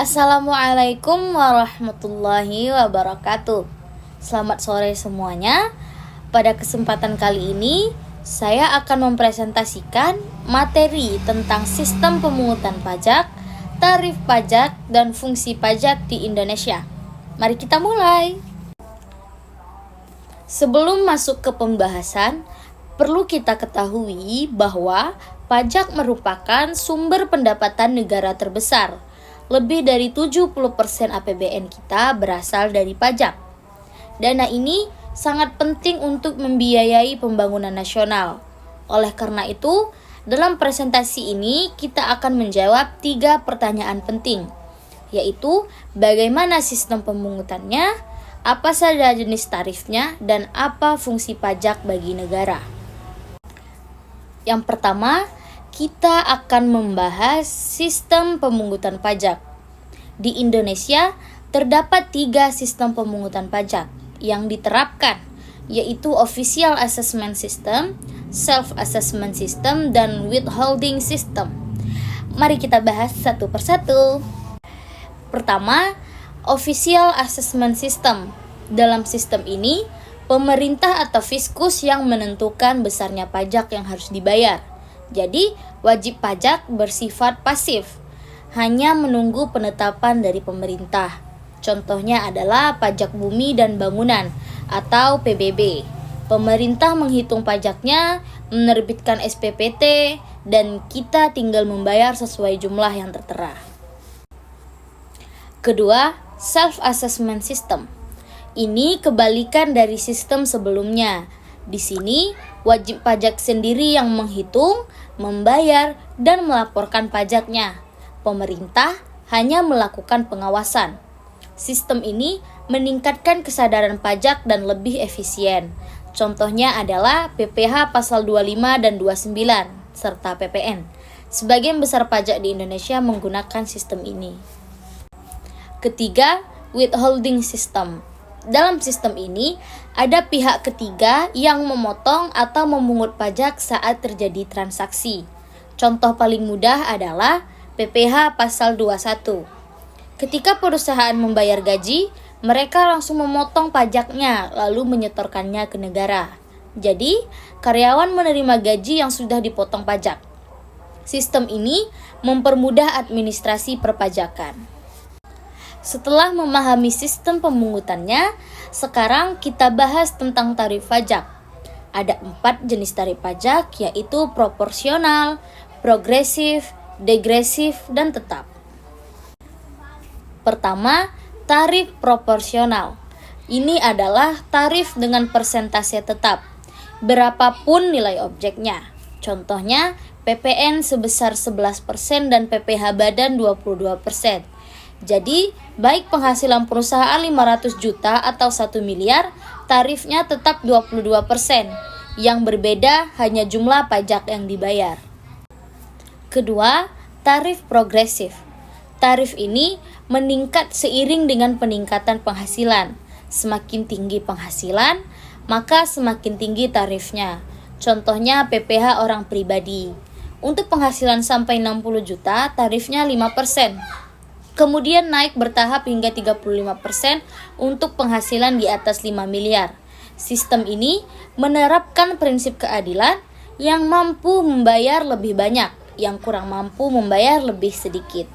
Assalamualaikum warahmatullahi wabarakatuh. Selamat sore semuanya. Pada kesempatan kali ini, saya akan mempresentasikan materi tentang sistem pemungutan pajak, tarif pajak, dan fungsi pajak di Indonesia. Mari kita mulai. Sebelum masuk ke pembahasan, perlu kita ketahui bahwa pajak merupakan sumber pendapatan negara terbesar. Lebih dari 70% APBN kita berasal dari pajak. Dana ini sangat penting untuk membiayai pembangunan nasional. Oleh karena itu, dalam presentasi ini kita akan menjawab 3 pertanyaan penting, yaitu bagaimana sistem pemungutannya, apa saja jenis tarifnya, dan apa fungsi pajak bagi negara. Yang pertama, kita akan membahas sistem pemungutan pajak. Di Indonesia, terdapat 3 sistem pemungutan pajak yang diterapkan, yaitu Official Assessment System, Self-Assessment System, dan Withholding System. Mari kita bahas satu persatu. Pertama, Official Assessment System. Dalam sistem ini, pemerintah atau fiskus yang menentukan besarnya pajak yang harus dibayar. Jadi, wajib pajak bersifat pasif, hanya menunggu penetapan dari pemerintah. Contohnya adalah pajak bumi dan bangunan atau PBB. Pemerintah menghitung pajaknya, menerbitkan SPPT, dan kita tinggal membayar sesuai jumlah yang tertera. Kedua, Self-Assessment System. Ini kebalikan dari sistem sebelumnya. Di sini, wajib pajak sendiri yang menghitung, membayar, dan melaporkan pajaknya. Pemerintah hanya melakukan pengawasan. Sistem ini meningkatkan kesadaran pajak dan lebih efisien. Contohnya adalah PPh pasal 25 dan 29 serta PPN. Sebagian besar pajak di Indonesia menggunakan sistem ini. Ketiga, Withholding System. Dalam sistem ini, ada pihak ketiga yang memotong atau memungut pajak saat terjadi transaksi. Contoh paling mudah adalah PPh pasal 21. Ketika perusahaan membayar gaji, mereka langsung memotong pajaknya lalu menyetorkannya ke negara. Jadi, karyawan menerima gaji yang sudah dipotong pajak. Sistem ini mempermudah administrasi perpajakan. Setelah memahami sistem pemungutannya, sekarang kita bahas tentang tarif pajak. Ada 4 jenis tarif pajak, yaitu proporsional, progresif, degresif, dan tetap. Pertama, tarif proporsional. Ini adalah tarif dengan persentase tetap, berapapun nilai objeknya. Contohnya, PPN sebesar 11% dan PPh badan 22%. Jadi, baik penghasilan perusahaan 500 juta atau 1 miliar, tarifnya tetap 22%. Yang berbeda hanya jumlah pajak yang dibayar. Kedua, tarif progresif. Tarif ini meningkat seiring dengan peningkatan penghasilan. Semakin tinggi penghasilan, maka semakin tinggi tarifnya. Contohnya PPh orang pribadi. Untuk penghasilan sampai 60 juta, tarifnya 5%. Kemudian naik bertahap hingga 35% untuk penghasilan di atas 5 miliar. Sistem ini menerapkan prinsip keadilan yang mampu membayar lebih banyak, yang kurang mampu membayar lebih sedikit.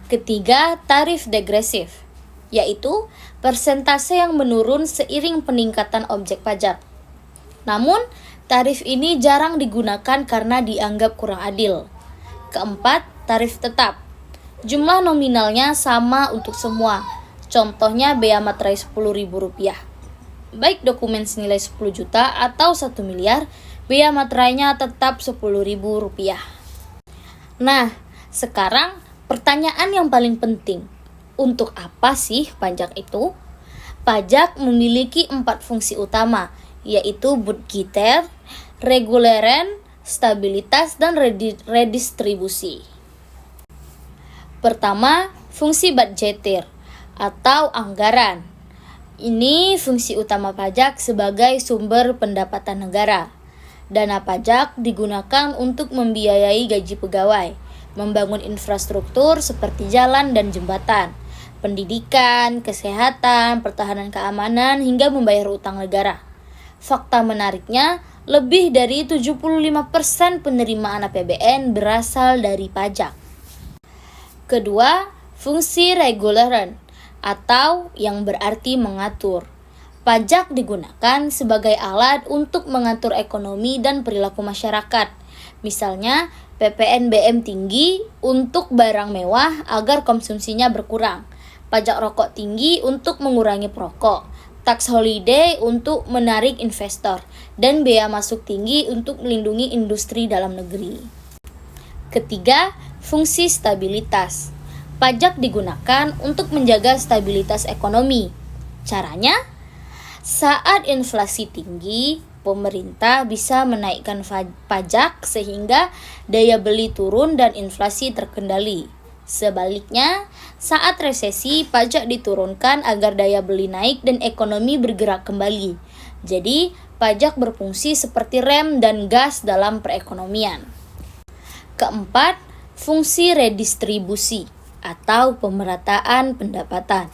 Ketiga, tarif degresif, yaitu persentase yang menurun seiring peningkatan objek pajak. Namun, tarif ini jarang digunakan karena dianggap kurang adil. Keempat, tarif tetap. Jumlah nominalnya sama untuk semua. Contohnya bea materai Rp10.000. Baik dokumen senilai 10 juta atau 1 miliar, bea materainya tetap Rp10.000. Nah, sekarang pertanyaan yang paling penting. Untuk apa sih pajak itu? Pajak memiliki 4 fungsi utama, yaitu budgeter, reguleren, stabilitas, dan redistribusi. Pertama, fungsi budgeter atau anggaran. Ini fungsi utama pajak sebagai sumber pendapatan negara. Dana pajak digunakan untuk membiayai gaji pegawai, membangun infrastruktur seperti jalan dan jembatan, pendidikan, kesehatan, pertahanan keamanan, hingga membayar utang negara. Fakta menariknya, lebih dari 75% penerimaan APBN berasal dari pajak. Kedua, fungsi reguleran atau yang berarti mengatur. Pajak digunakan sebagai alat untuk mengatur ekonomi dan perilaku masyarakat. Misalnya, PPNBM tinggi untuk barang mewah agar konsumsinya berkurang. Pajak rokok tinggi untuk mengurangi perokok. Tax holiday untuk menarik investor. Dan bea masuk tinggi untuk melindungi industri dalam negeri. Ketiga, fungsi stabilitas. Pajak digunakan untuk menjaga stabilitas ekonomi. Caranya, saat inflasi tinggi, pemerintah bisa menaikkan pajak sehingga daya beli turun dan inflasi terkendali. Sebaliknya, saat resesi, pajak diturunkan agar daya beli naik dan ekonomi bergerak kembali. Jadi, pajak berfungsi seperti rem dan gas dalam perekonomian. Keempat, fungsi redistribusi atau pemerataan pendapatan.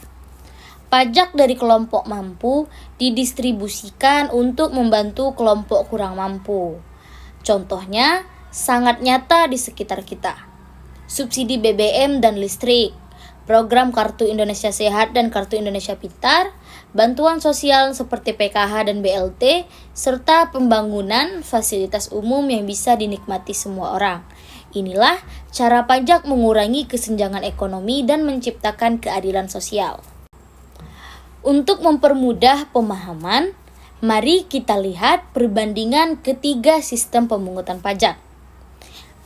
Pajak dari kelompok mampu didistribusikan untuk membantu kelompok kurang mampu. Contohnya, sangat nyata di sekitar kita. Subsidi BBM dan listrik, program Kartu Indonesia Sehat dan Kartu Indonesia Pintar, bantuan sosial seperti PKH dan BLT, serta pembangunan fasilitas umum yang bisa dinikmati semua orang. Inilah cara pajak mengurangi kesenjangan ekonomi dan menciptakan keadilan sosial. Untuk mempermudah pemahaman, mari kita lihat perbandingan ketiga sistem pemungutan pajak.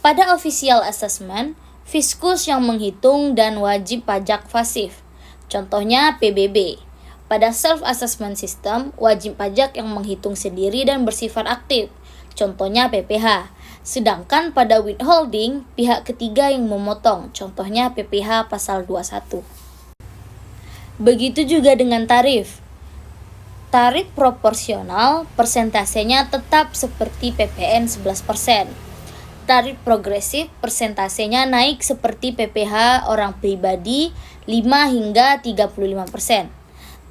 Pada official assessment, Fiskus yang menghitung dan wajib pajak pasif. Contohnya PBB. Pada self-assessment system, wajib pajak yang menghitung sendiri dan bersifat aktif. Contohnya PPH. Sedangkan pada withholding, pihak ketiga yang memotong. Contohnya PPH pasal 21. Begitu juga dengan tarif. Tarif proporsional persentasenya tetap seperti PPN 11%. Tarif progresif persentasenya naik seperti PPH orang pribadi 5 hingga 35%.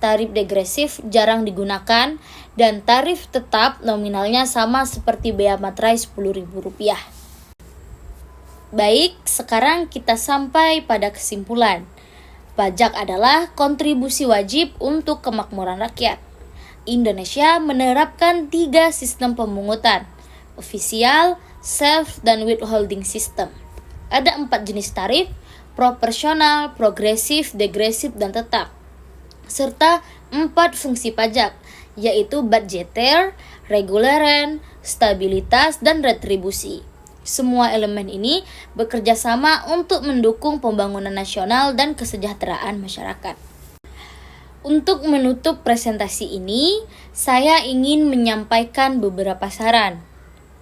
Tarif degresif jarang digunakan dan tarif tetap nominalnya sama seperti bea materai Rp10.000. Baik, sekarang kita sampai pada kesimpulan. Pajak adalah kontribusi wajib untuk kemakmuran rakyat. Indonesia menerapkan 3 sistem pemungutan, official, self, dan withholding system. Ada 4 jenis tarif, proporsional, progresif, degresif, dan tetap. Serta 4 fungsi pajak, yaitu budgeter, reguleran, stabilitas, dan retribusi. Semua elemen ini bekerja sama untuk mendukung pembangunan nasional dan kesejahteraan masyarakat. Untuk menutup presentasi ini, saya ingin menyampaikan beberapa saran.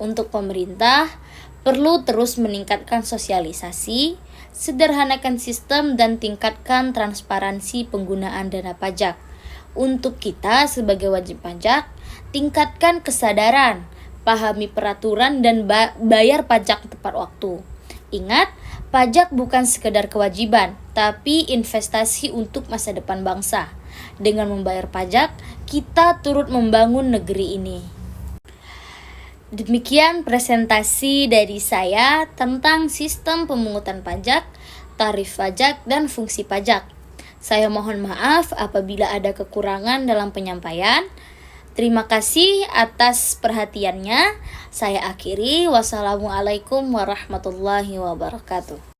Untuk pemerintah, perlu terus meningkatkan sosialisasi, sederhanakan sistem, dan tingkatkan transparansi penggunaan dana pajak. Untuk kita sebagai wajib pajak, tingkatkan kesadaran, pahami peraturan, dan bayar pajak tepat waktu. Ingat, pajak bukan sekedar kewajiban, tapi investasi untuk masa depan bangsa. Dengan membayar pajak, kita turut membangun negeri ini. Demikian presentasi dari saya tentang sistem pemungutan pajak, tarif pajak, dan fungsi pajak. Saya mohon maaf apabila ada kekurangan dalam penyampaian. Terima kasih atas perhatiannya. Saya akhiri. Wassalamualaikum warahmatullahi wabarakatuh.